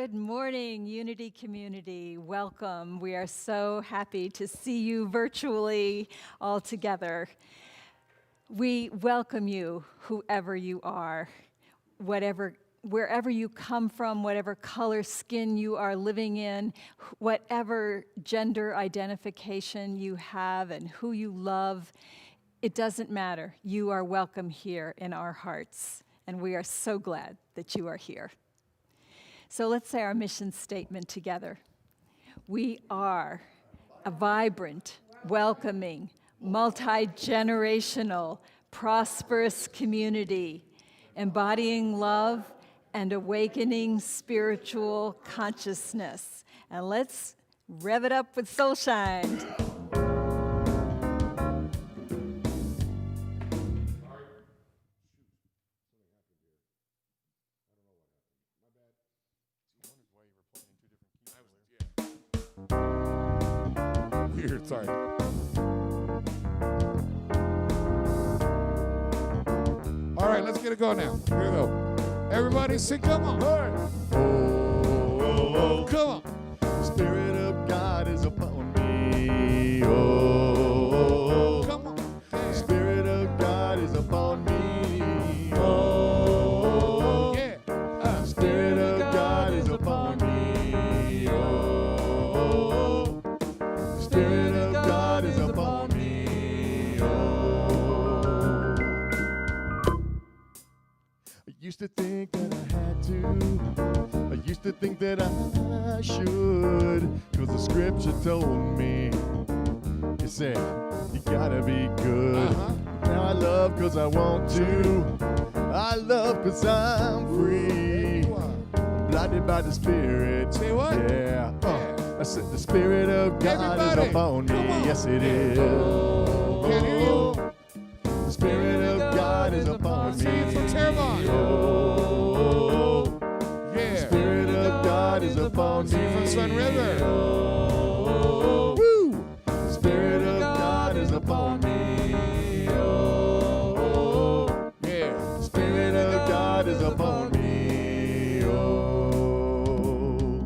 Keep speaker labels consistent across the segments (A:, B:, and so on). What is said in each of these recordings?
A: Good morning, Unity Community. Welcome. We are so happy to see you virtually all together. We welcome you, whoever you are, wherever you come from, whatever color skin you are living in, whatever gender identification you have and who you love. It doesn't matter. You are welcome here in our hearts, and we are so glad that you are here. So let's say our mission statement together. We are a vibrant, welcoming, multi-generational, prosperous community, embodying love and awakening spiritual consciousness. And let's rev it up with Soulshine.
B: Weird, sorry. All right, let's get it going now. Here we go. Everybody sing, come on. All right. Oh, come on.
C: The Spirit of God is upon me. Oh,
B: come on.
C: The Spirit of God is upon me. Oh,
B: yeah.
C: The Spirit of God is upon me. Oh, the Spirit of God is upon me. Oh, I used to think that I had to. I used to think that I should, 'cause the scripture told me, it said, you gotta be good. Now I love 'cause I want to. I love 'cause I'm free. I'm blinded by the Spirit.
B: Say what?
C: Yeah. I said the Spirit of God is upon me. Yes, it is.
B: Can't hear you.
C: The Spirit of God is upon me.
B: Sing it for Tervon.
C: Oh,
B: yeah.
C: the Spirit of God is upon me.
B: Sing it from Sun River.
C: Oh, woo. The Spirit of God is upon me. Oh,
B: yeah.
C: the Spirit of God is upon me. Oh.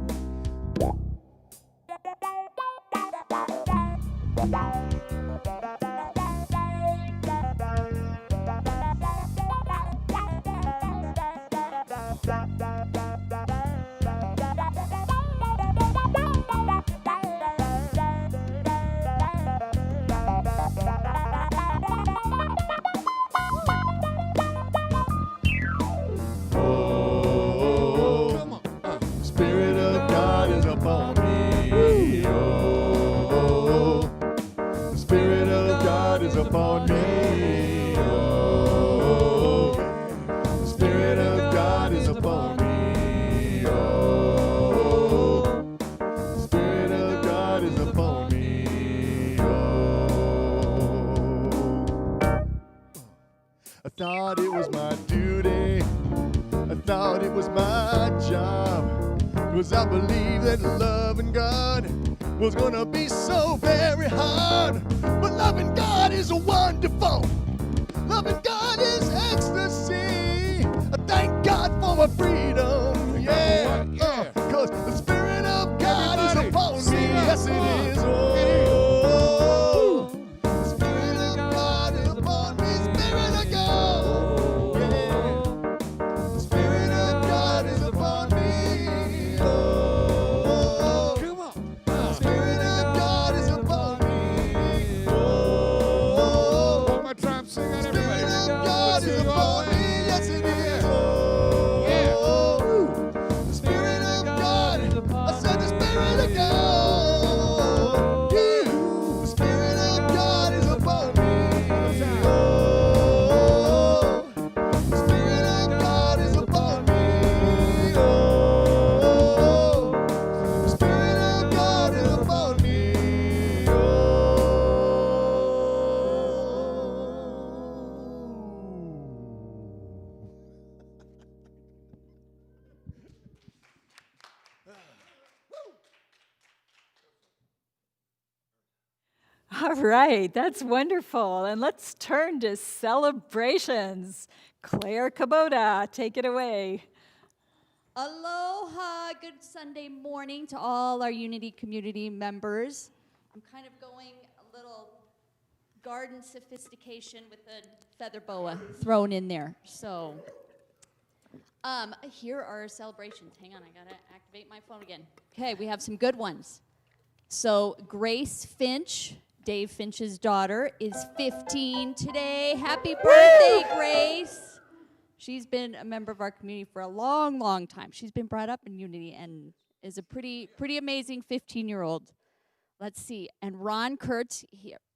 C: Spirit of God is upon me. Oh, the Spirit of God is upon me. Oh, the Spirit of God is upon me. Oh, the Spirit of God is upon me. Oh, I thought it was my duty. I thought it was my job. 'Cause I believed that loving God was gonna be so very hard. But loving God is wonderful. Loving God is ecstasy. I thank God for my freedom. Yeah. 'Cause the Spirit of God is upon me. Yes, it is. Oh, the Spirit of God is upon me. Spirit of God. Yeah. The Spirit of God is upon me.
A: All right, that's wonderful. And let's turn to celebrations. Claire Kubota, take it away.
D: Aloha, good Sunday morning to all our Unity community members. I'm kind of going a little garden sophistication with a feather boa thrown in there. So, here are our celebrations. Hang on, I gotta activate my phone again. Okay, we have some good ones. So, Grace Finch, Dave Finch's daughter, is 15 today. Happy birthday, Grace! She's been a member of our community for a long, long time. She's been brought up in Unity and is a pretty amazing 15-year-old. Let's see. And Ron Kurtz,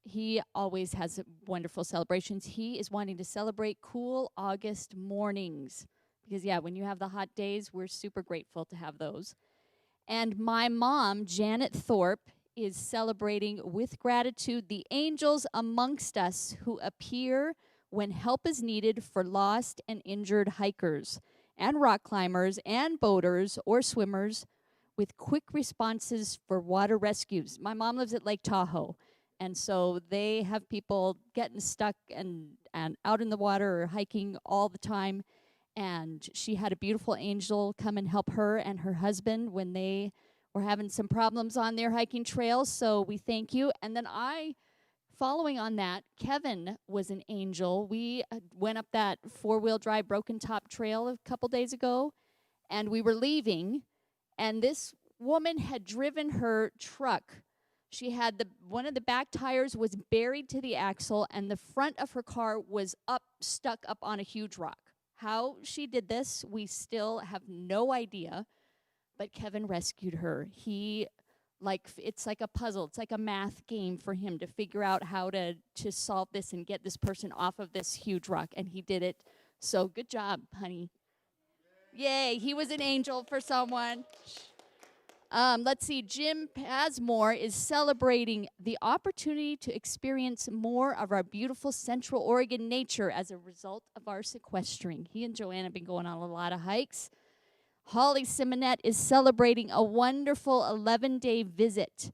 D: he always has wonderful celebrations. He is wanting to celebrate cool August mornings. Because, yeah, when you have the hot days, we're super grateful to have those. And my mom, Janet Thorpe, is celebrating with gratitude the angels amongst us who appear when help is needed for lost and injured hikers and rock climbers and boaters or swimmers with quick responses for water rescues. My mom lives at Lake Tahoe, and so they have people getting stuck and out in the water or hiking all the time. And she had a beautiful angel come and help her and her husband when they were having some problems on their hiking trails. So we thank you. And then following on that, Kevin was an angel. We went up that four-wheel drive broken top trail a couple days ago, and we were leaving, and this woman had driven her truck. She had one of the back tires was buried to the axle, and the front of her car was stuck up on a huge rock. How she did this, we still have no idea, but Kevin rescued her. It's like a puzzle. It's like a math game for him to figure out how to solve this and get this person off of this huge rock, and he did it. So good job, honey. Yay, he was an angel for someone. Let's see, Jim Pasmore is celebrating the opportunity to experience more of our beautiful Central Oregon nature as a result of our sequestering. He and Joanne have been going on a lot of hikes. Holly Simonette is celebrating a wonderful 11-day visit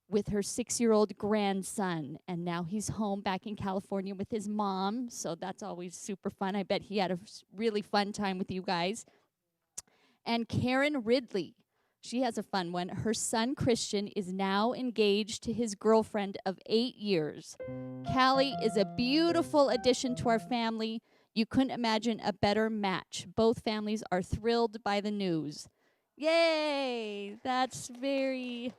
D: with her 6-year-old grandson. And now he's home back in California with his mom, so that's always super fun. I bet he had a really fun time with you guys. And Karen Ridley, she has a fun one. Her son, Christian, is now engaged to his girlfriend of 8 years. Callie is a beautiful addition to our family. You couldn't imagine a better match. Both families are thrilled by the news. Yay! That's very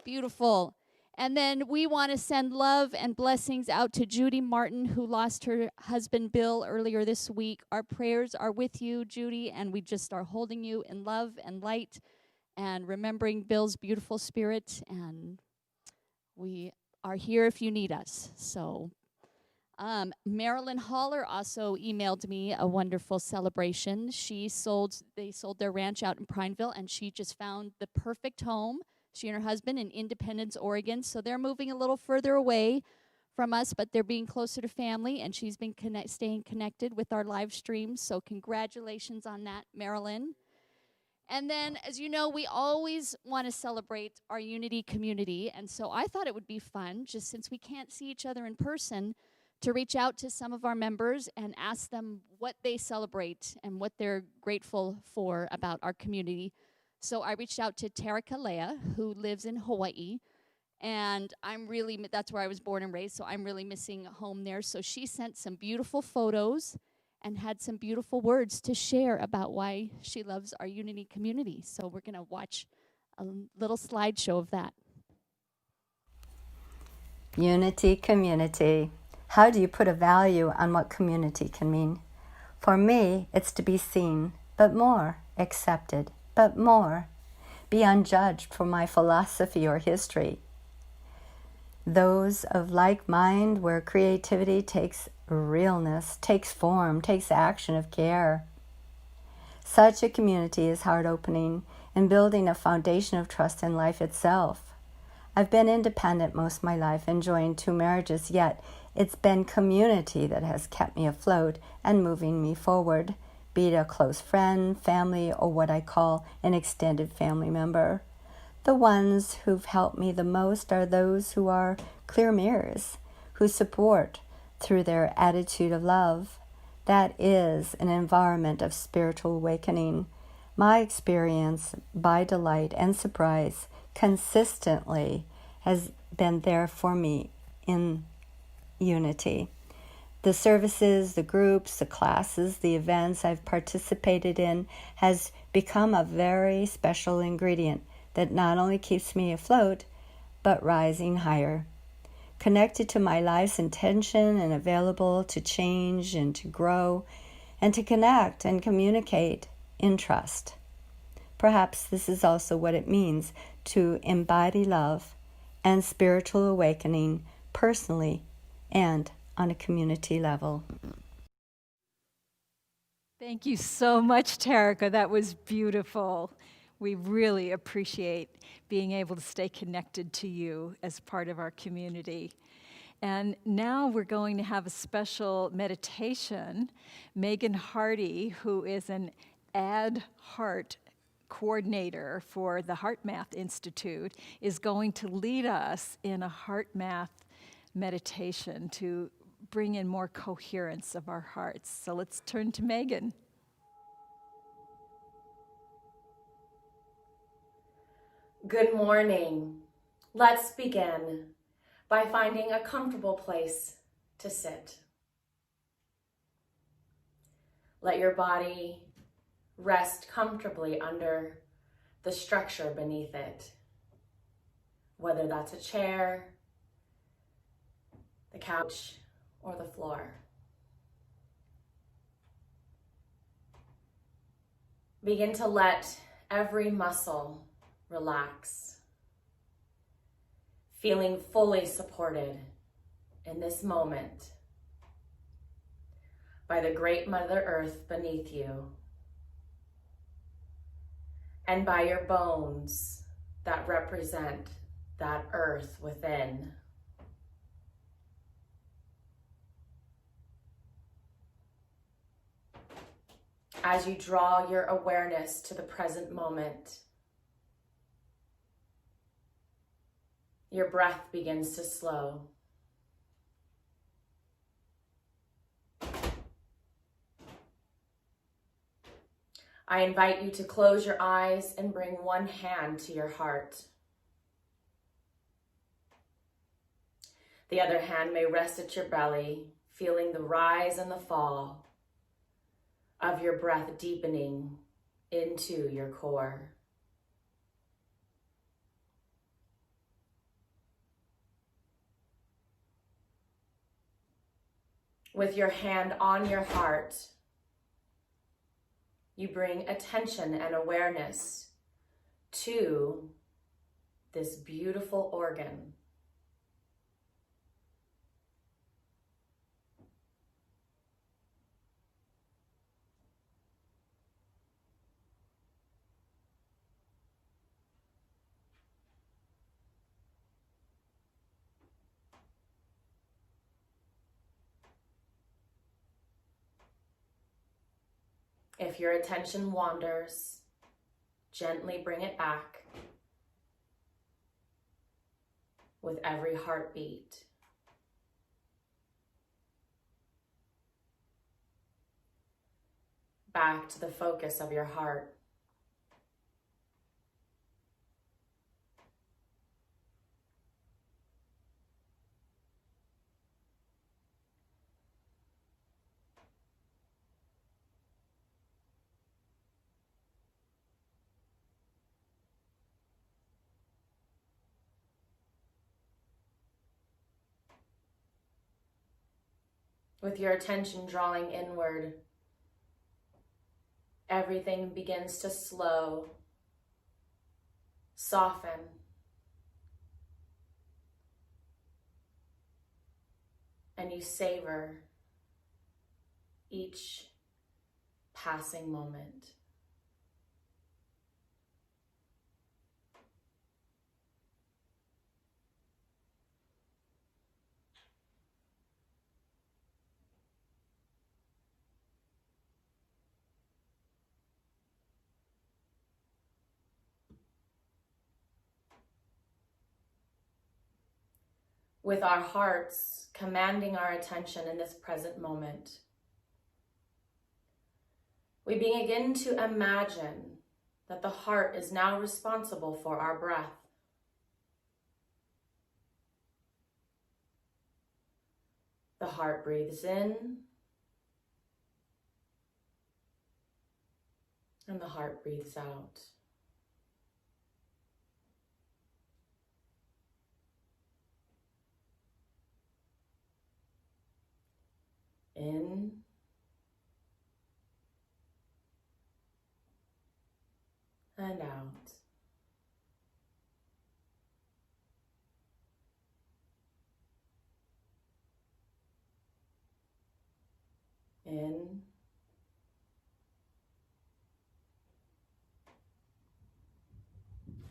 D: beautiful. And then we want to send love and blessings out to Judy Martin, who lost her husband Bill earlier this week. Our prayers are with you, Judy, and we just are holding you in love and light and remembering Bill's beautiful spirit. And we are here if you need us. So Marilyn Haller also emailed me a wonderful celebration. They sold their ranch out in Prineville, and she just found the perfect home. She and her husband in Independence, Oregon. So they're moving a little further away from us, but they're being closer to family, and she's been staying connected with our live streams. So congratulations on that, Marilyn. And then, as you know, we always want to celebrate our Unity community, and so I thought it would be fun, just since we can't see each other in person, to reach out to some of our members and ask them what they celebrate and what they're grateful for about our community. So I reached out to Tara Kalea, who lives in Hawaii, and that's where I was born and raised, so I'm really missing home there. So she sent some beautiful photos and had some beautiful words to share about why she loves our Unity community. So we're going to watch a little slideshow of that.
E: Unity community. How do you put a value on what community can mean? For me, it's to be seen, but more, accepted, but more, be unjudged for my philosophy or history. Those of like mind where creativity takes realness, takes form, takes action of care. Such a community is heart-opening and building a foundation of trust in life itself. I've been independent most of my life, enjoying 2 marriages, yet it's been community that has kept me afloat and moving me forward, be it a close friend, family, or what I call an extended family member. The ones who've helped me the most are those who are clear mirrors, who support through their attitude of love. That is an environment of spiritual awakening. My experience by delight and surprise consistently has been there for me in unity. The services, the groups, the classes, the events I've participated in has become a very special ingredient that not only keeps me afloat, but rising higher, connected to my life's intention and available to change and to grow and to connect and communicate in trust. Perhaps this is also what it means to embody love and spiritual awakening personally and on a community level.
A: Thank you so much, Tarika. That was beautiful. We really appreciate being able to stay connected to you as part of our community. And now we're going to have a special meditation. Megan Hardy, who is an Add Heart coordinator for the Heart Math Institute, is going to lead us in a heart math meditation to bring in more coherence of our hearts. So let's turn to Megan.
F: Good morning. Let's begin by finding a comfortable place to sit. Let your body rest comfortably under the structure beneath it, whether that's a chair, the couch, or the floor. Begin to let every muscle relax, feeling fully supported in this moment by the great Mother Earth beneath you and by your bones that represent that earth within. As you draw your awareness to the present moment, your breath begins to slow. I invite you to close your eyes and bring one hand to your heart. The other hand may rest at your belly, feeling the rise and the fall of your breath deepening into your core. With your hand on your heart, you bring attention and awareness to this beautiful organ. If your attention wanders, gently bring it back with every heartbeat. Back to the focus of your heart. With your attention drawing inward, everything begins to slow, soften, and you savor each passing moment. With our hearts commanding our attention in this present moment, we begin to imagine that the heart is now responsible for our breath. The heart breathes in, and the heart breathes out. In and out. In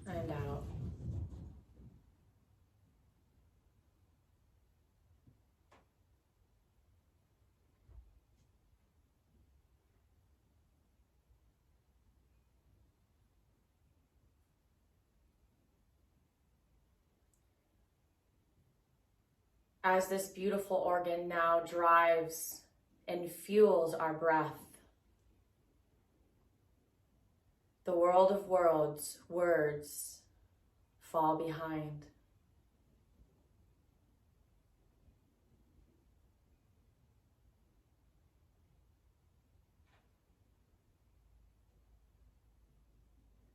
F: and out. As this beautiful organ now drives and fuels our breath, the world of words fall behind.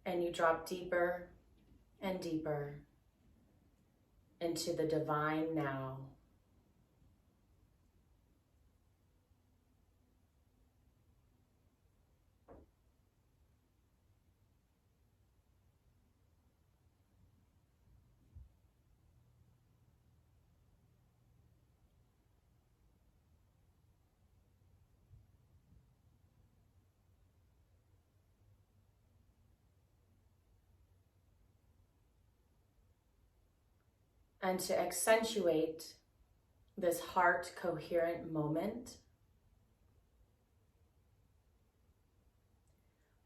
F: And you drop deeper and deeper into the divine now. And to accentuate this heart coherent moment,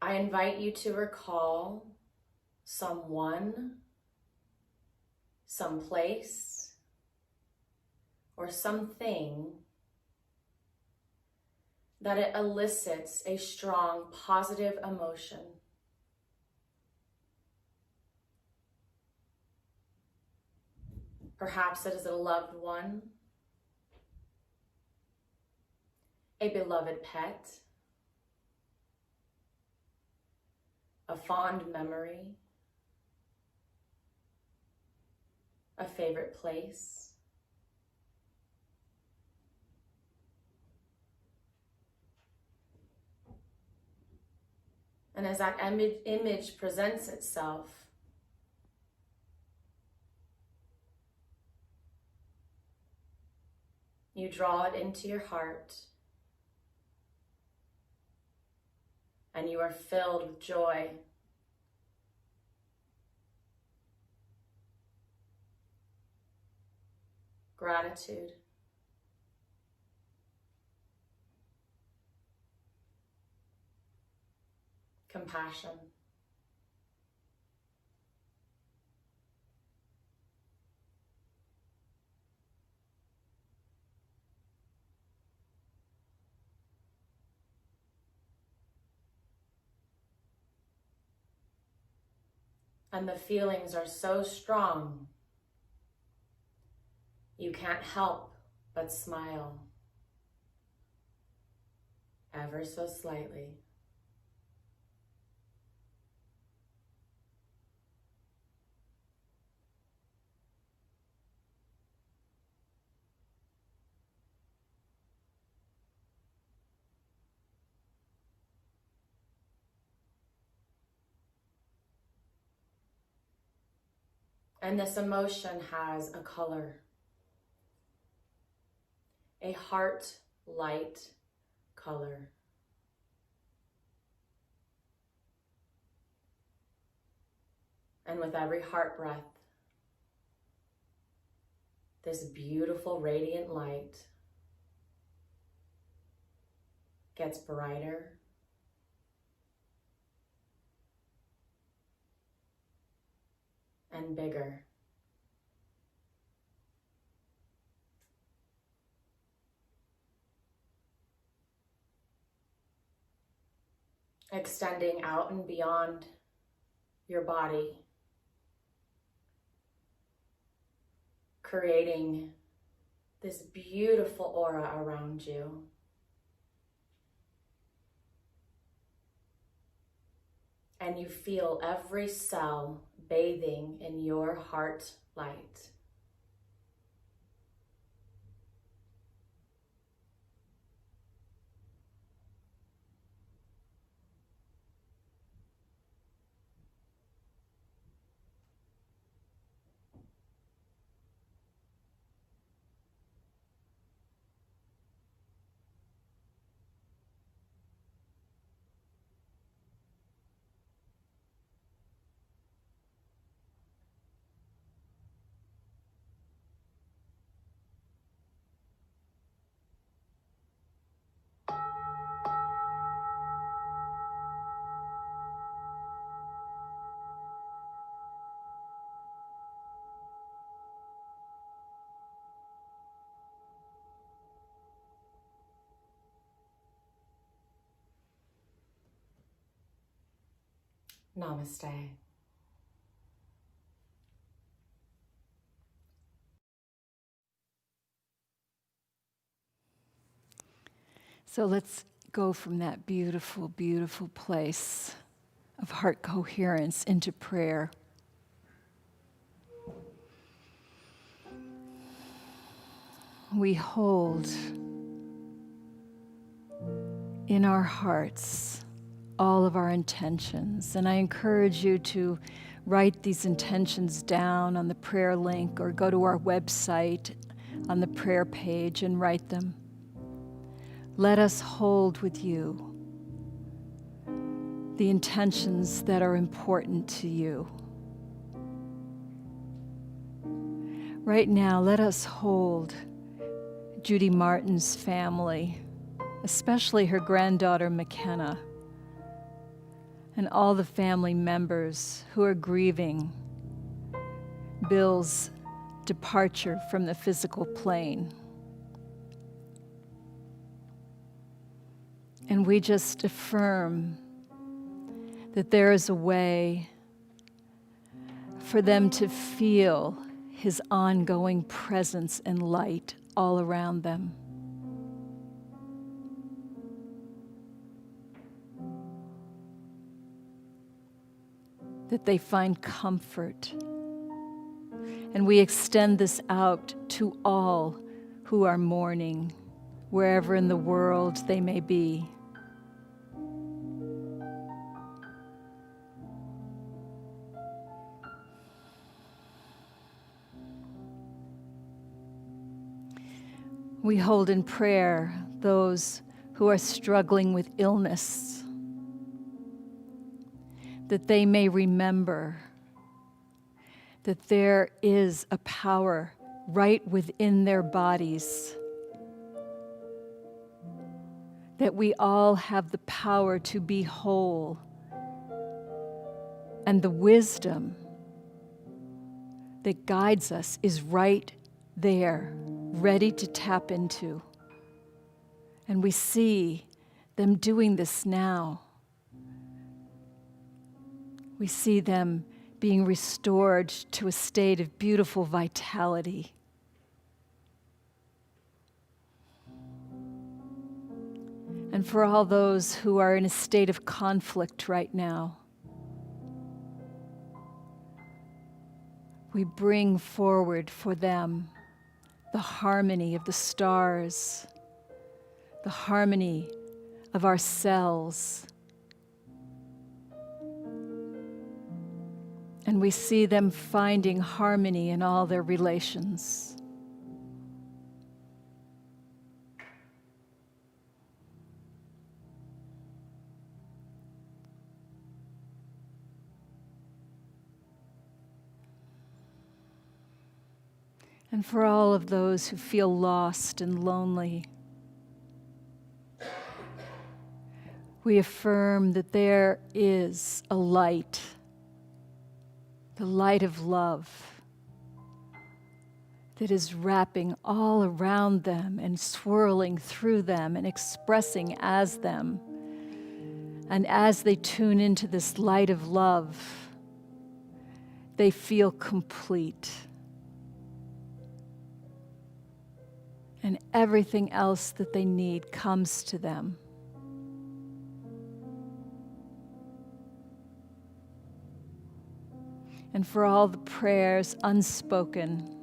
F: I invite you to recall someone, some place, or something that it elicits a strong positive emotion. Perhaps it is a loved one, a beloved pet, a fond memory, a favorite place. And as that image presents itself, you draw it into your heart, and you are filled with joy, gratitude, compassion. And the feelings are so strong, you can't help but smile, ever so slightly. And this emotion has a color, a heart light color. And with every heart breath, this beautiful radiant light gets brighter and bigger. Extending out and beyond your body, creating this beautiful aura around you. And you feel every cell bathing in your heart light. Namaste.
A: So let's go from that beautiful, beautiful place of heart coherence into prayer. We hold in our hearts all of our intentions, and I encourage you to write these intentions down on the prayer link or go to our website on the prayer page and write them. Let us hold with you the intentions that are important to you. Right now, let us hold Judy Martin's family, especially her granddaughter McKenna, and all the family members who are grieving Bill's departure from the physical plane. And we just affirm that there is a way for them to feel his ongoing presence and light all around them. That they find comfort. And we extend this out to all who are mourning, wherever in the world they may be. We hold in prayer those who are struggling with illness, that they may remember that there is a power right within their bodies, that we all have the power to be whole, and the wisdom that guides us is right there, ready to tap into. And we see them doing this now. We see them being restored to a state of beautiful vitality. And for all those who are in a state of conflict right now, we bring forward for them the harmony of the stars, the harmony of our cells. And we see them finding harmony in all their relations. And for all of those who feel lost and lonely, we affirm that there is a light, the light of love, that is wrapping all around them and swirling through them and expressing as them. And as they tune into this light of love, they feel complete. And everything else that they need comes to them. And for all the prayers unspoken,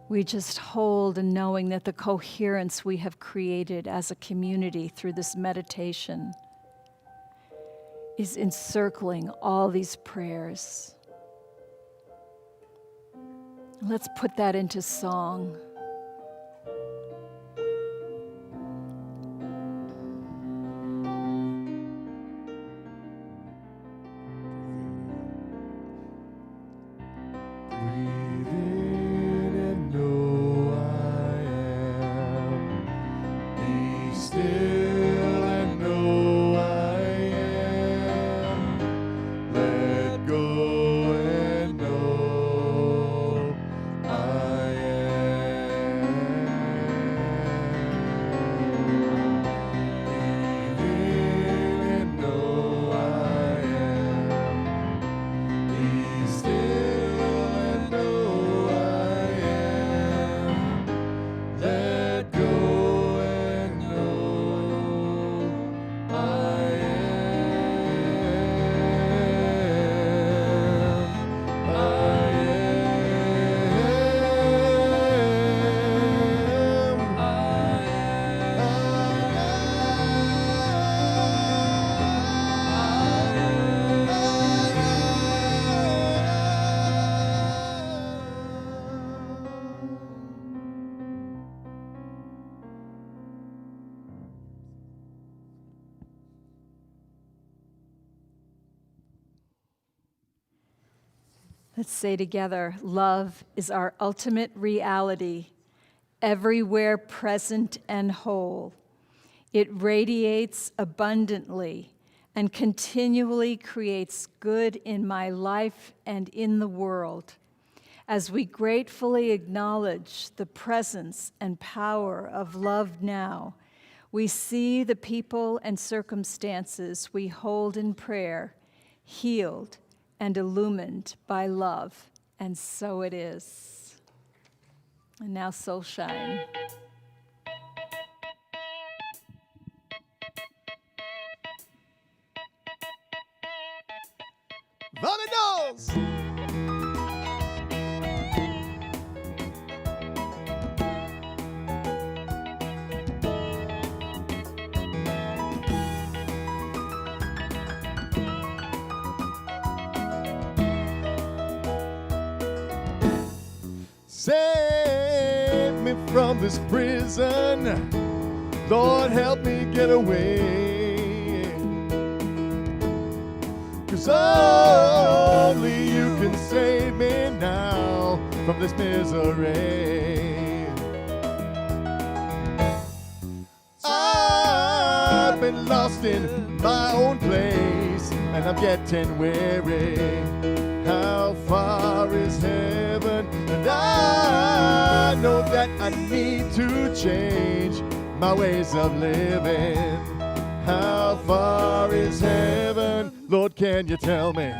A: we just hold in knowing that the coherence we have created as a community through this meditation is encircling all these prayers. Let's put that into song.
C: Breathe in and know I am. Be still and know I am. Let go and know I am. Breathe in and know I am. Be still and know I am. Let go and know I
A: Let's say together, love is our ultimate reality, everywhere present and whole. It radiates abundantly and continually creates good in my life and in the world. As we gratefully acknowledge the presence and power of love now, we see the people and circumstances we hold in prayer healed and illumined by love, and so it is. And now soul shine.
C: Vamonos! Save me from this prison. Lord, help me get away. 'Cause only you can save me now from this misery. I've been lost in my own place, and I'm getting weary. How far is heaven? And I know that I need to change my ways of living. How far is heaven? Lord, can you tell me?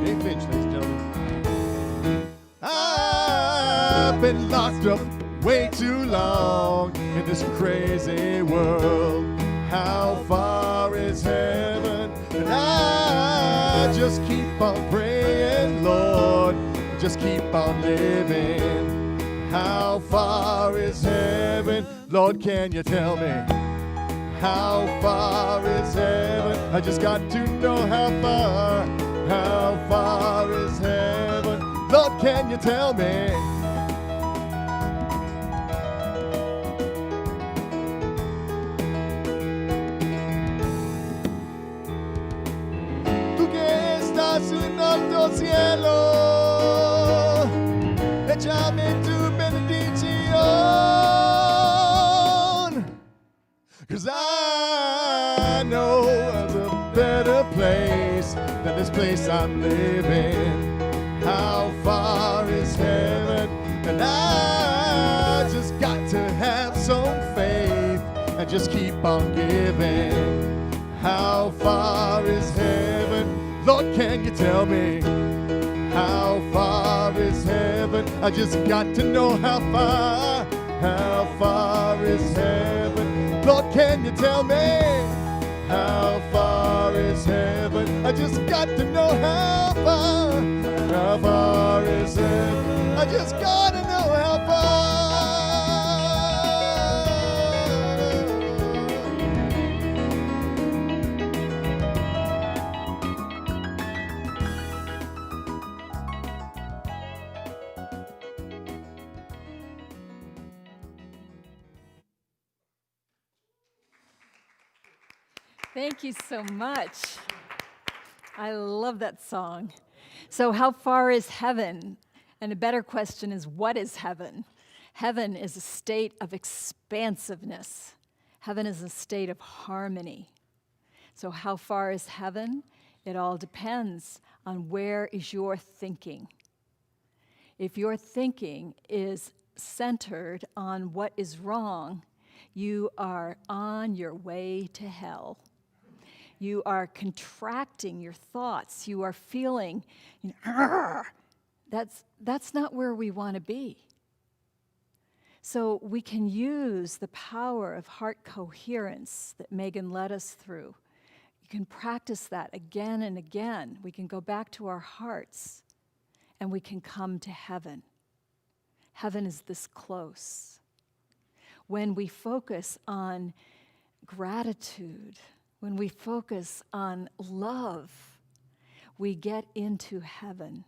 C: Dave Finch, ladies and gentlemen. I've been locked up way too long in this crazy world. How far is heaven? And I just keep on praying, Lord, just keep on living. How far is heaven? Lord, can you tell me? How far is heaven? I just got to know how far. How far is heaven? Lord, can you tell me? En alto cielo, échame tu bendición, 'cause I know of a better place this place I'm living. How far is heaven? And I just got to have some faith and just keep on giving. How far is heaven? Lord, can you tell me? How far is heaven? I just got to know how far. How far is heaven? Lord, can you tell me? How far is heaven? I just got to know how far. How far is heaven? I just got to know how far.
A: Thank you so much. I love that song. So, how far is heaven? And a better question is, what is heaven? Heaven is a state of expansiveness. Heaven is a state of harmony. So, how far is heaven? It all depends on where is your thinking. If your thinking is centered on what is wrong, you are on your way to hell. You are contracting your thoughts. You are feeling, that's not where we want to be. So we can use the power of heart coherence that Megan led us through. You can practice that again and again. We can go back to our hearts and we can come to heaven. Heaven is this close. When we focus on gratitude, when we focus on love, we get into heaven.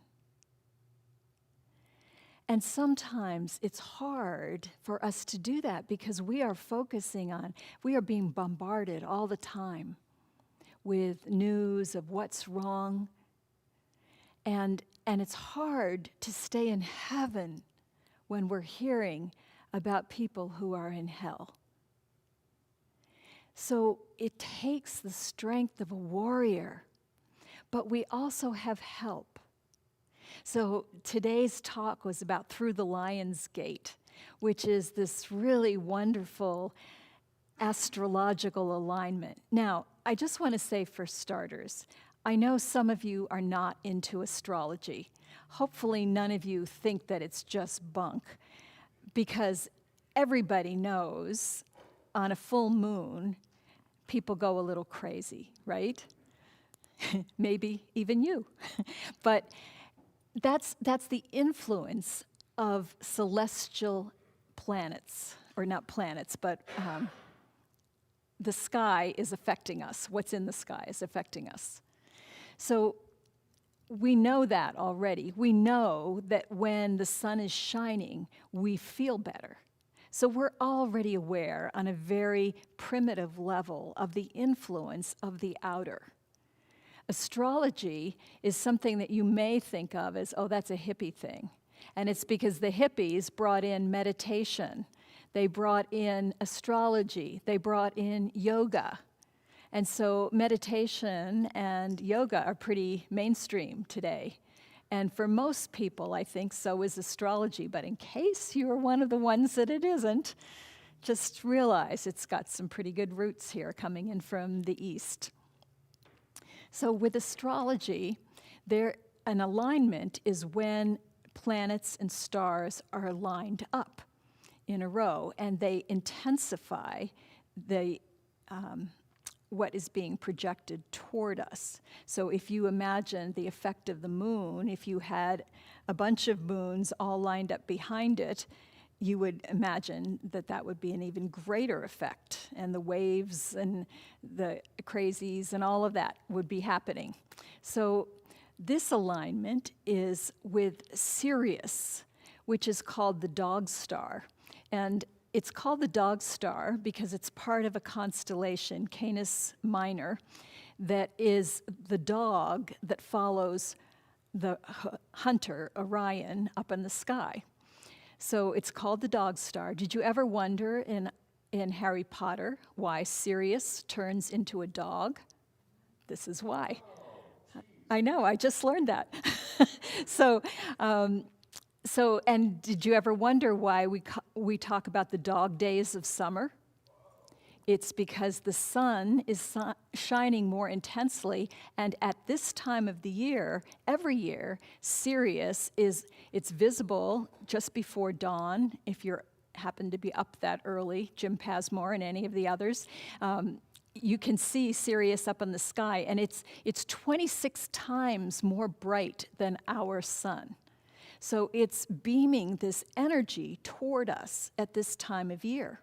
A: And sometimes it's hard for us to do that because we are being bombarded all the time with news of what's wrong. And it's hard to stay in heaven when we're hearing about people who are in hell. So it takes the strength of a warrior, but we also have help. So today's talk was about Through the Lion's Gate, which is this really wonderful astrological alignment. Now, I just want to say for starters, I know some of you are not into astrology. Hopefully none of you think that it's just bunk, because everybody knows on a full moon, people go a little crazy, right? Maybe even you. But that's the influence of celestial planets, or not planets, but the sky is affecting us. What's in the sky is affecting us. So we know that already. We know that when the sun is shining, we feel better. So we're already aware on a very primitive level of the influence of the outer. Astrology is something that you may think of as, oh, that's a hippie thing. And it's because the hippies brought in meditation. They brought in astrology. They brought in yoga. And so meditation and yoga are pretty mainstream today. And for most people, I think, so is astrology. But in case you are one of the ones that it isn't, just realize it's got some pretty good roots here coming in from the East. So with astrology, an alignment is when planets and stars are lined up in a row, and they intensify what is being projected toward us. So if you imagine the effect of the moon, if you had a bunch of moons all lined up behind it, you would imagine that that would be an even greater effect, and the waves and the crazies and all of that would be happening. So this alignment is with Sirius, which is called the dog star. And it's called the dog star because it's part of a constellation, Canis Minor, that is the dog that follows the hunter, Orion, up in the sky. So it's called the dog star. Did you ever wonder in Harry Potter why Sirius turns into a dog? This is why. I know, I just learned that. And did you ever wonder why we talk about the dog days of summer? It's because the sun is shining more intensely, and at this time of the year, every year, Sirius it's visible just before dawn. If you happen to be up that early, Jim Pasmore and any of the others, you can see Sirius up in the sky, and it's 26 times more bright than our sun. So it's beaming this energy toward us at this time of year.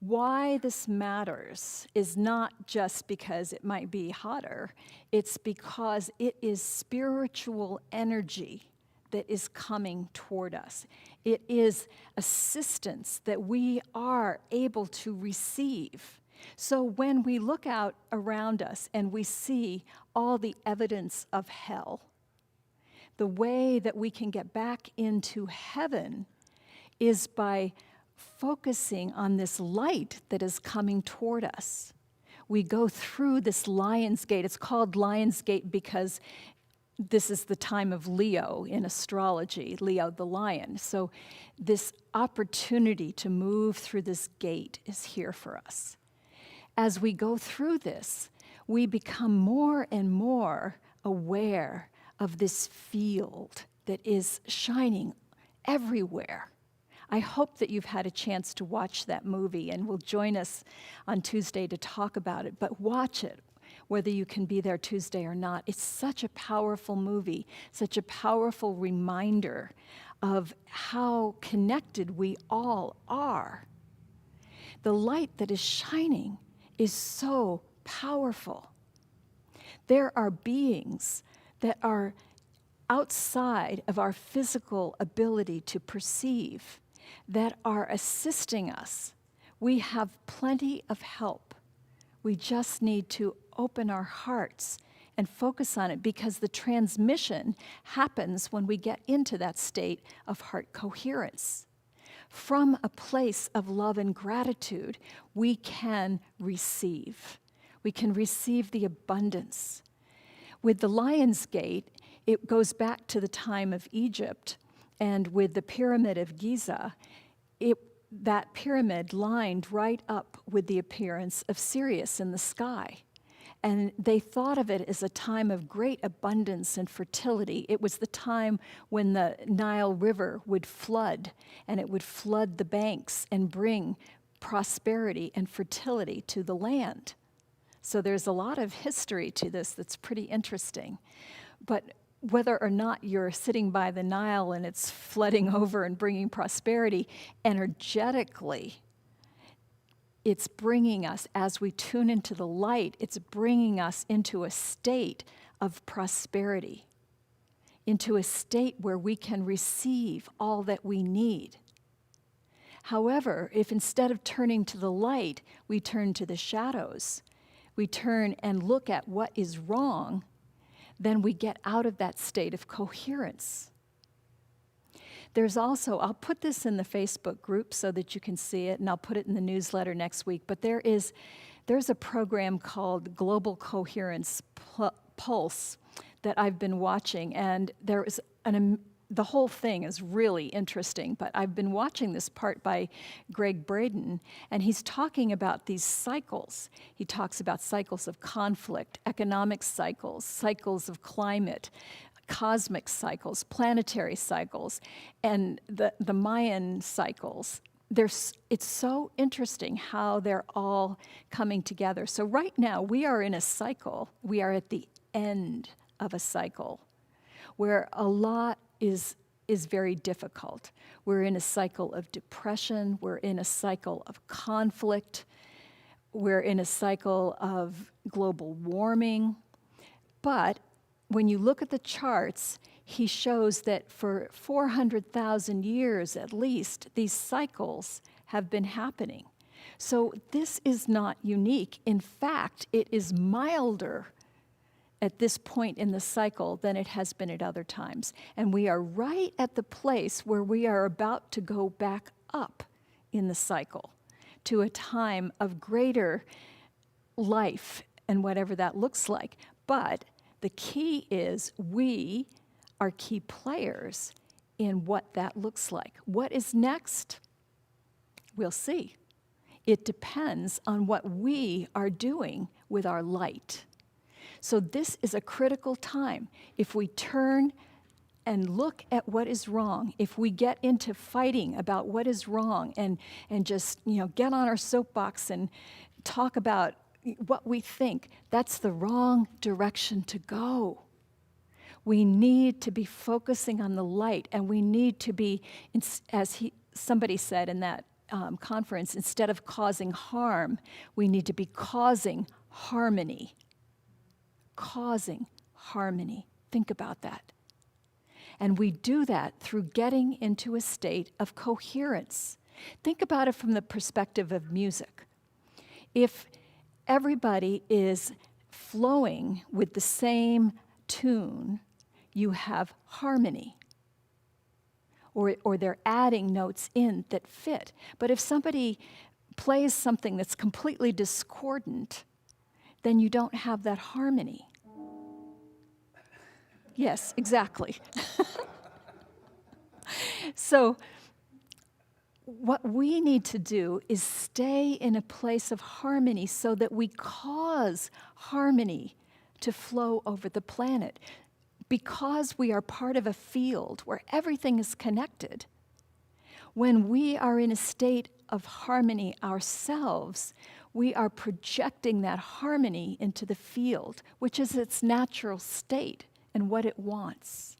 A: Why this matters is not just because it might be hotter, it's because it is spiritual energy that is coming toward us. It is assistance that we are able to receive. So when we look out around us and we see all the evidence of hell, the way that we can get back into heaven is by focusing on this light that is coming toward us. We go through this Lion's Gate. It's called Lion's Gate because this is the time of Leo in astrology, Leo the lion. So this opportunity to move through this gate is here for us. As we go through this, we become more and more aware of this field that is shining everywhere. I hope that you've had a chance to watch that movie and will join us on Tuesday to talk about it. But watch it, whether you can be there Tuesday or not. It's such a powerful movie, such a powerful reminder of how connected we all are. The light that is shining is so powerful. There are beings that are outside of our physical ability to perceive, that are assisting us. We have plenty of help. We just need to open our hearts and focus on it, because the transmission happens when we get into that state of heart coherence. From a place of love and gratitude, we can receive. We can receive the abundance. With the Lion's Gate, it goes back to the time of Egypt, and with the Pyramid of Giza, that pyramid lined right up with the appearance of Sirius in the sky. And they thought of it as a time of great abundance and fertility. It was the time when the Nile River would flood, and it would flood the banks and bring prosperity and fertility to the land. So there's a lot of history to this that's pretty interesting. But whether or not you're sitting by the Nile and it's flooding over and bringing prosperity, energetically, it's bringing us, as we tune into the light, it's bringing us into a state of prosperity, into a state where we can receive all that we need. However, if instead of turning to the light, we turn to the shadows, we turn and look at what is wrong, then we get out of that state of coherence. There's also, I'll put this in the Facebook group so that you can see it, and I'll put it in the newsletter next week, but there's a program called Global Coherence Pulse that I've been watching, and the whole thing is really interesting, but I've been watching this part by Greg Braden, and he's talking about these cycles. He talks about cycles of conflict, economic cycles, cycles of climate, cosmic cycles, planetary cycles, and the Mayan cycles. It's so interesting how they're all coming together. So right now, we are in a cycle. We are at the end of a cycle where a lot is very difficult. We're in a cycle of depression. We're in a cycle of conflict. We're in a cycle of global warming. But when you look at the charts, he shows that for 400,000 years at least, these cycles have been happening. So this is not unique. In fact, it is milder at this point in the cycle than it has been at other times. And we are right at the place where we are about to go back up in the cycle to a time of greater life and whatever that looks like. But the key is we are key players in what that looks like. What is next? We'll see. It depends on what we are doing with our light. So this is a critical time. If we turn and look at what is wrong, if we get into fighting about what is wrong and just, get on our soapbox and talk about what we think, that's the wrong direction to go. We need to be focusing on the light, and we need to be, as somebody said in that conference, instead of causing harm, we need to be causing harmony. Causing harmony. Think about that. And we do that through getting into a state of coherence. Think about it from the perspective of music. If everybody is flowing with the same tune, you have harmony. Or they're adding notes in that fit. But if somebody plays something that's completely discordant, then you don't have that harmony. Yes, exactly. So what we need to do is stay in a place of harmony so that we cause harmony to flow over the planet. Because we are part of a field where everything is connected, when we are in a state of harmony ourselves, we are projecting that harmony into the field, which is its natural state and what it wants.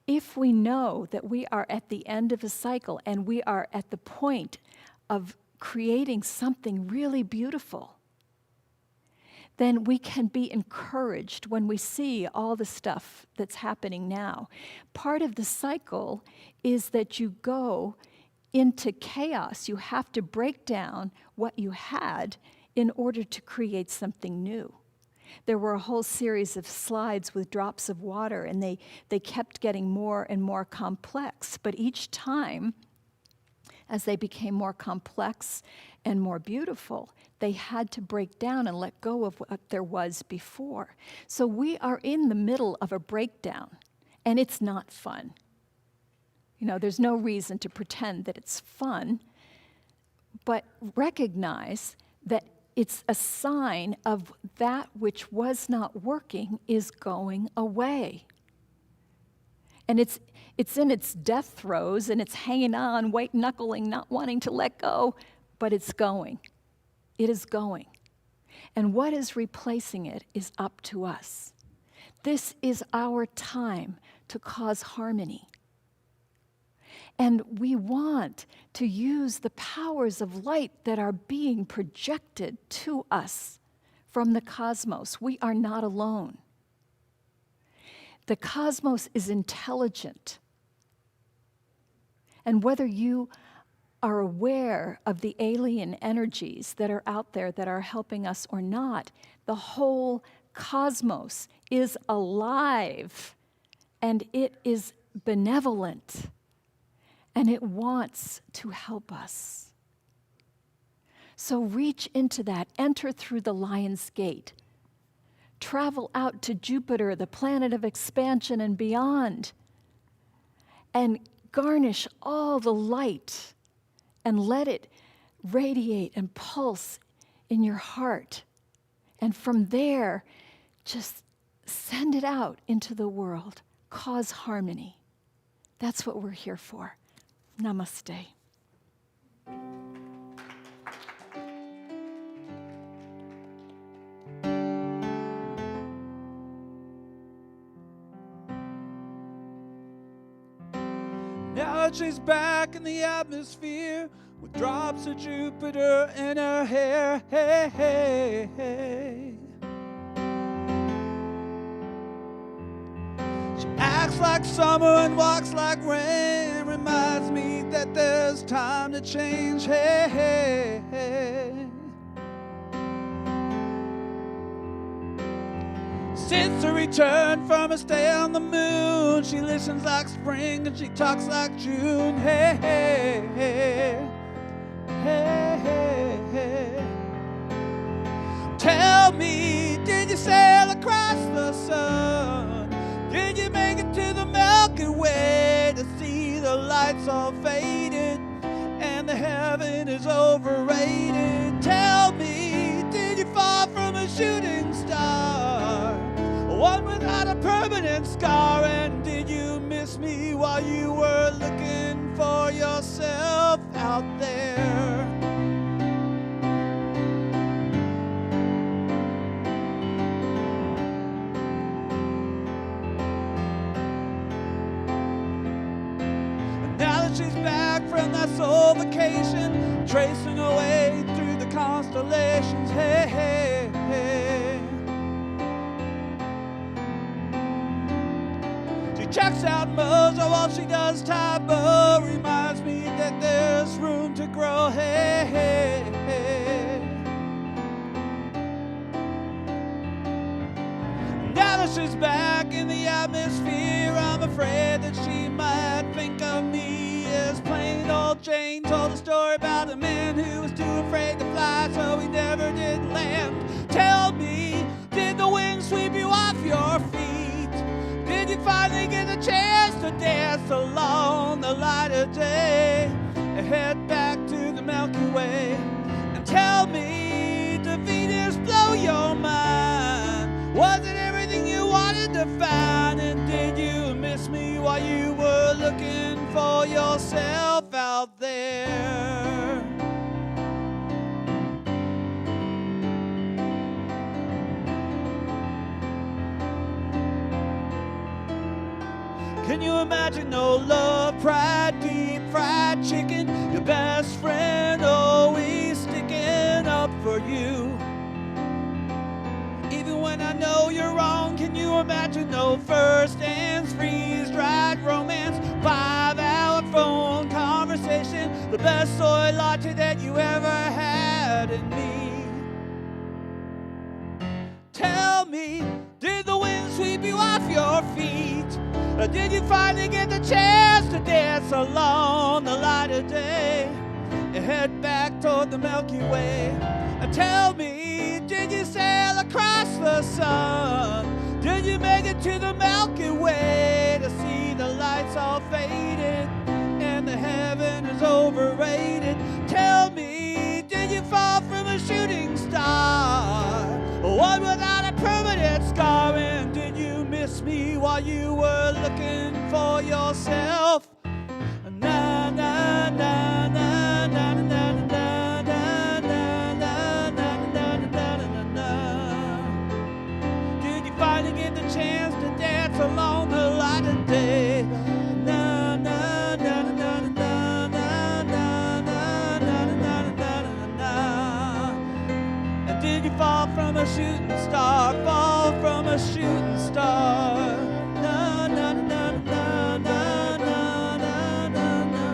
A: If we know that we are at the end of a cycle and we are at the point of creating something really beautiful, then we can be encouraged when we see all the stuff that's happening now. Part of the cycle is that you go into chaos. You have to break down what you had in order to create something new. There were a whole series of slides with drops of water, and they kept getting more and more complex. But each time, as they became more complex and more beautiful, they had to break down and let go of what there was before. So we are in the middle of a breakdown, and it's not fun. There's no reason to pretend that it's fun, but recognize that it's a sign of that which was not working is going away. And it's in its death throes, and it's hanging on, white-knuckling, not wanting to let go, but it's going. It is going. And what is replacing it is up to us. This is our time to cause harmony. And we want to use the powers of light that are being projected to us from the cosmos. We are not alone. The cosmos is intelligent. And whether you are aware of the alien energies that are out there that are helping us or not, the whole cosmos is alive, and it is benevolent, and it wants to help us. So reach into that, enter through the Lion's Gate, travel out to Jupiter, the planet of expansion and beyond, and garnish all the light and let it radiate and pulse in your heart. And from there, just send it out into the world. Cause harmony. That's what we're here for. Namaste.
G: Now she's back in the atmosphere with drops of Jupiter in her hair. Hey, hey, hey. She acts like summer and walks like rain. Reminds me that there's time to change. Hey, hey, hey. Since her return from a stay on the moon, she listens like spring and she talks like June. Hey, hey, hey, hey, hey, hey. Tell Tell me, did you sail across the sun? Did you make it to the Milky Way to see the lights all faded and the heaven is overrated? Tell me, did you fall from a shooting star, one without a permanent scar? And did you miss me while you were looking for yourself out there? Now that she's back from that soul vacation, tracing her way through the constellations, hey, hey, hey. She checks out Mojo while she does Taboo, reminds me that there's room to grow, hey, hey, hey. Now that she's back in the atmosphere, I'm afraid that she might think of me as plain old Jane. Told a story about a man who was too afraid to fly, so he never did land. Tell me, did the wind sweep you off your feet? Did you finally get a chance to dance along the light of day and head back to the Milky Way? And tell me, did Venus blow your mind? Was it everything you wanted to find? And did you miss me while you were looking for yourself out there? Can you imagine no love, pride, deep fried chicken? Your best friend always sticking up for you. Even when I know you're wrong, can you imagine no first dance, freeze-dried romance, 5-hour phone conversation, the best soy latte that you ever had in me? Tell me, did the wind sweep you off your feet? Or did you finally get the chance to dance along the light of day and head back toward the Milky Way? Tell me, did you sail across the sun? Did you make it to the Milky Way to see the lights all faded and the heaven is overrated? Tell me, did you fall from a shooting star, one without a permanent scar? And did you miss me while you were looking for yourself? Na na na na na na na na na na. Did you finally get the chance to dance along the light of day? Na na na na na na na na na na na na. And did you fall from a shooting star? Fall from a shooting star? Na na na na na na na na.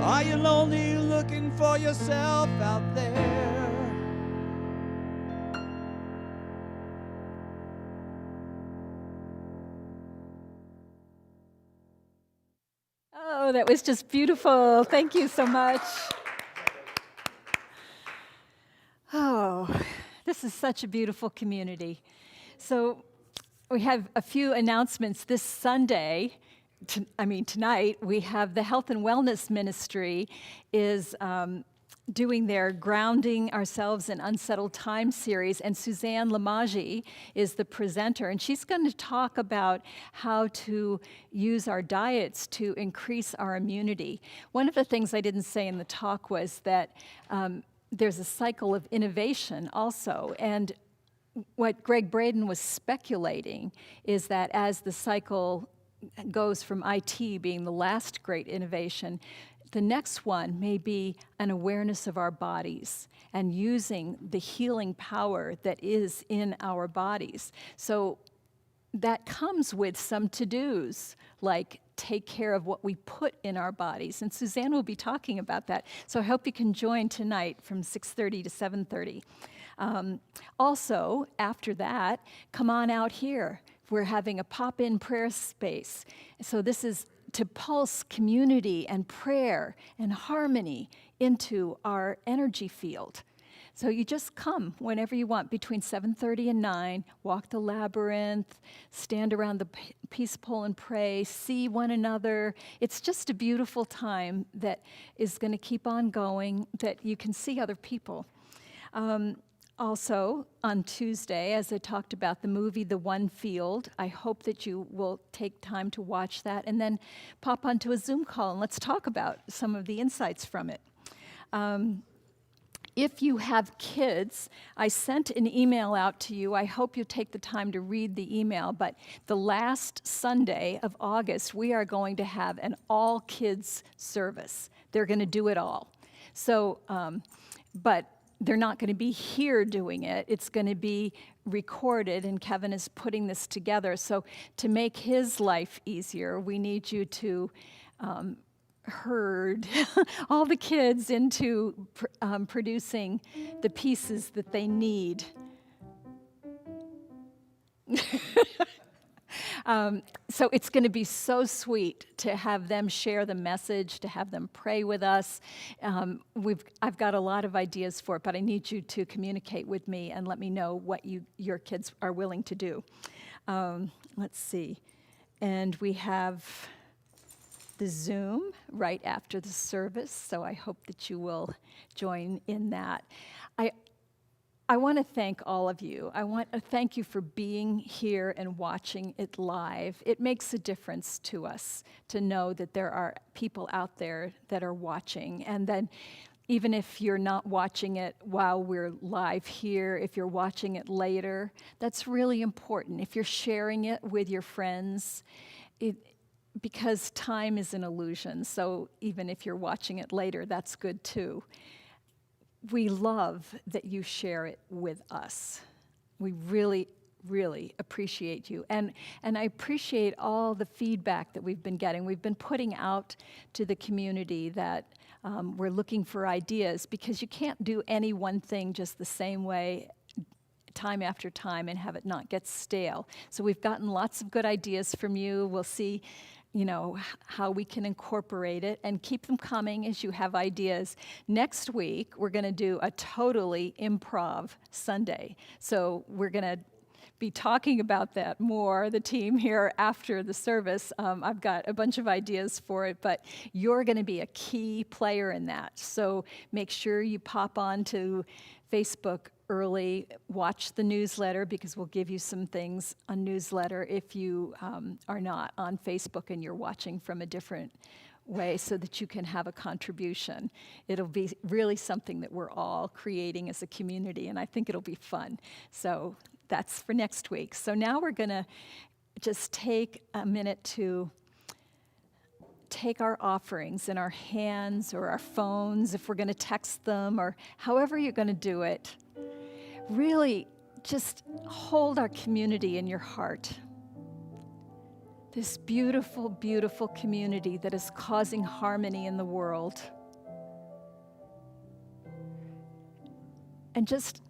G: Are you lonely looking for yourself out there?
A: Oh, that was just beautiful. Thank you so much. Oh, this is such a beautiful community. So we have a few announcements. This Sunday, tonight, we have the Health and Wellness Ministry is doing their Grounding Ourselves in Unsettled Time series, and Suzanne Lamagi is the presenter, and she's going to talk about how to use our diets to increase our immunity. One of the things I didn't say in the talk was that there's a cycle of innovation also, and what Greg Braden was speculating is that as the cycle goes from IT being the last great innovation, the next one may be an awareness of our bodies and using the healing power that is in our bodies. So that comes with some to-dos, like take care of what we put in our bodies. And Suzanne will be talking about that. So I hope you can join tonight from 6:30 to 7:30. Also, after that, come on out here. We're having a pop-in prayer space. So this is to pulse community and prayer and harmony into our energy field. So you just come whenever you want, between 7:30 and 9, walk the labyrinth, stand around the peace pole and pray, see one another. It's just a beautiful time that is going to keep on going, that you can see other people. Also, on Tuesday, as I talked about the movie The One Field, I hope that you will take time to watch that and then pop onto a Zoom call and let's talk about some of the insights from it. If you have kids, I sent an email out to you. I hope you take the time to read the email, but the last Sunday of August, we are going to have an all-kids service. They're going to do it all. So, but they're not going to be here doing it. It's going to be recorded, and Kevin is putting this together. So to make his life easier, we need you to herd all the kids into producing the pieces that they need. So it's going to be so sweet to have them share the message, to have them pray with us. I've got a lot of ideas for it, but I need you to communicate with me and let me know what your kids are willing to do. Let's see. And we have the Zoom right after the service, so I hope that you will join in that. I want to thank all of you. I want to thank you for being here and watching it live. It makes a difference to us to know that there are people out there that are watching. And then even if you're not watching it while we're live here, if you're watching it later, that's really important. If you're sharing it with your friends, because time is an illusion, so even if you're watching it later, that's good too. We love that you share it with us. We really, really appreciate you. And I appreciate all the feedback that we've been getting. We've been putting out to the community that we're looking for ideas, because you can't do any one thing just the same way time after time and have it not get stale. So we've gotten lots of good ideas from you. We'll see how we can incorporate it, and keep them coming as you have ideas. Next week, we're going to do a totally improv Sunday. So we're going to be talking about that more, the team here, after the service. I've got a bunch of ideas for it, but you're going to be a key player in that. So make sure you pop on to Facebook early, watch the newsletter, because we'll give you some things on newsletter if you are not on Facebook and you're watching from a different way, so that you can have a contribution. It'll be really something that we're all creating as a community, and I think it'll be fun. So that's for next week. So now we're going to just take a minute to take our offerings in our hands or our phones, if we're going to text them, or however you're going to do it. Really just hold our community in your heart. This beautiful, beautiful community that is causing harmony in the world. And just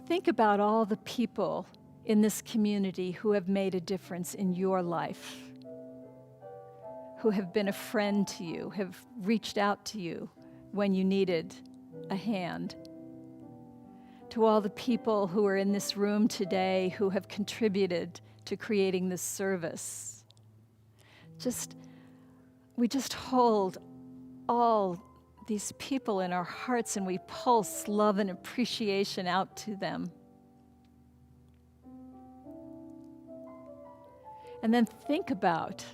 A: think about all the people in this community who have made a difference in your life, who have been a friend to you, have reached out to you when you needed a hand. To all the people who are in this room today who have contributed to creating this service. We just hold all these people in our hearts, and we pulse love and appreciation out to them. And then think about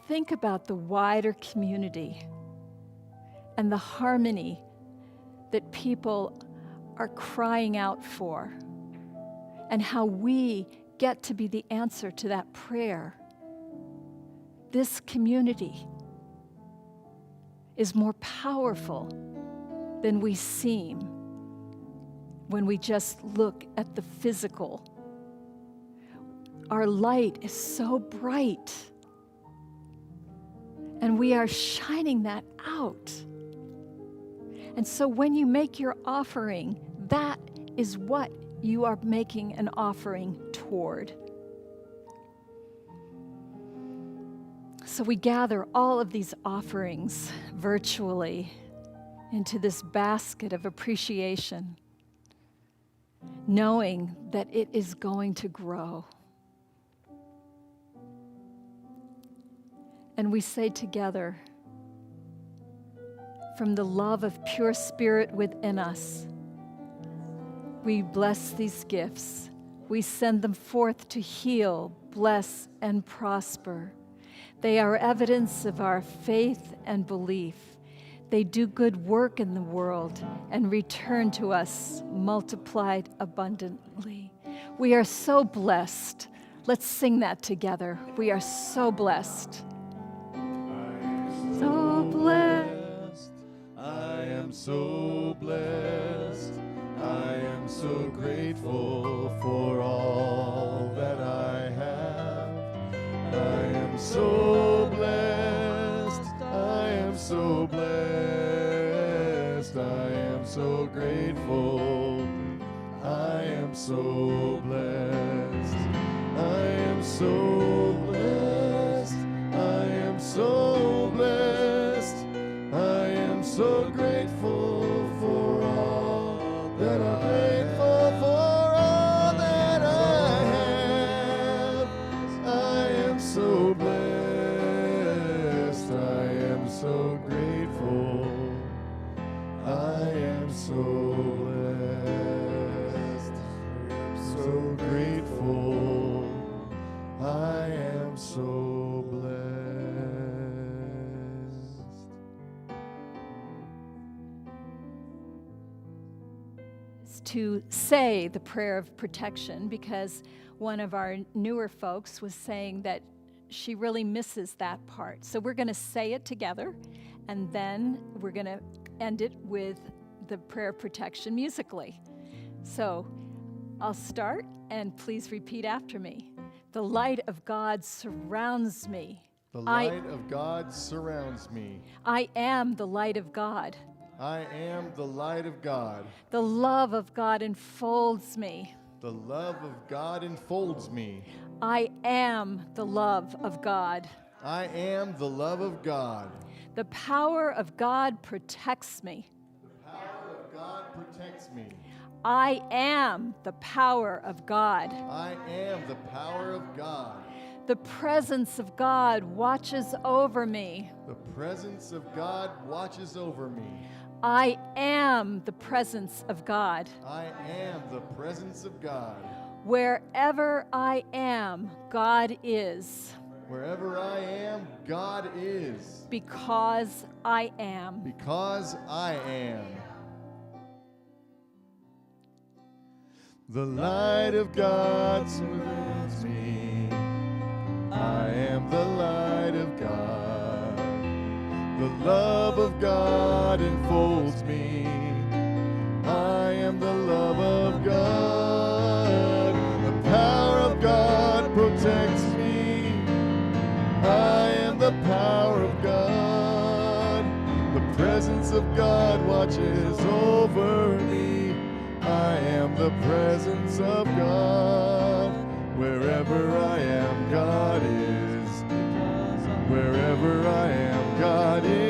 A: the wider community and the harmony that people are crying out for, and how we get to be the answer to that prayer. This community is more powerful than we seem when we just look at the physical. Our light is so bright, and we are shining that out. And so when you make your offering, that is what you are making an offering toward. So we gather all of these offerings virtually into this basket of appreciation, knowing that it is going to grow. And we say together, from the love of pure spirit within us, we bless these gifts. We send them forth to heal, bless, and prosper. They are evidence of our faith and belief. They do good work in the world and return to us multiplied abundantly. We are so blessed. Let's sing that together. We are so blessed. So blessed.
C: I am so blessed. I am so grateful for all that I have. I am so blessed. I am so blessed. I am so grateful. I am so blessed. I am so blessed. I am so blessed. I am so grateful for all that I'm grateful for all that I have. I am so blessed. I am so grateful. I am so blessed. I am so grateful. I am so blessed.
A: To say the prayer of protection, because one of our newer folks was saying that she really misses that part. So we're going to say it together, and then we're going to end it with the prayer of protection musically. So I'll start, and please repeat after me. The light of God surrounds me.
C: The light of God surrounds me.
A: I am the light of God.
C: I am the light of God.
A: The love of God enfolds me.
C: The love of God enfolds me.
A: I am the love of God.
C: I am the love of God.
A: The power of God protects me.
C: The power of God protects me.
A: I am the power of God.
C: I am the power of God.
A: The presence of God watches over me.
C: The presence of God watches over me.
A: I am the presence of God.
C: I am the presence of God.
A: Wherever I am, God is.
C: Wherever I am, God is.
A: Because I am.
C: Because I am. The light of God surrounds me. I am the light of God. The love of God enfolds me. I am the love of God. The power of God protects me. I am the power of God. The presence of God watches over me. I am the presence of God. Wherever I am, God is. Wherever I am, God is.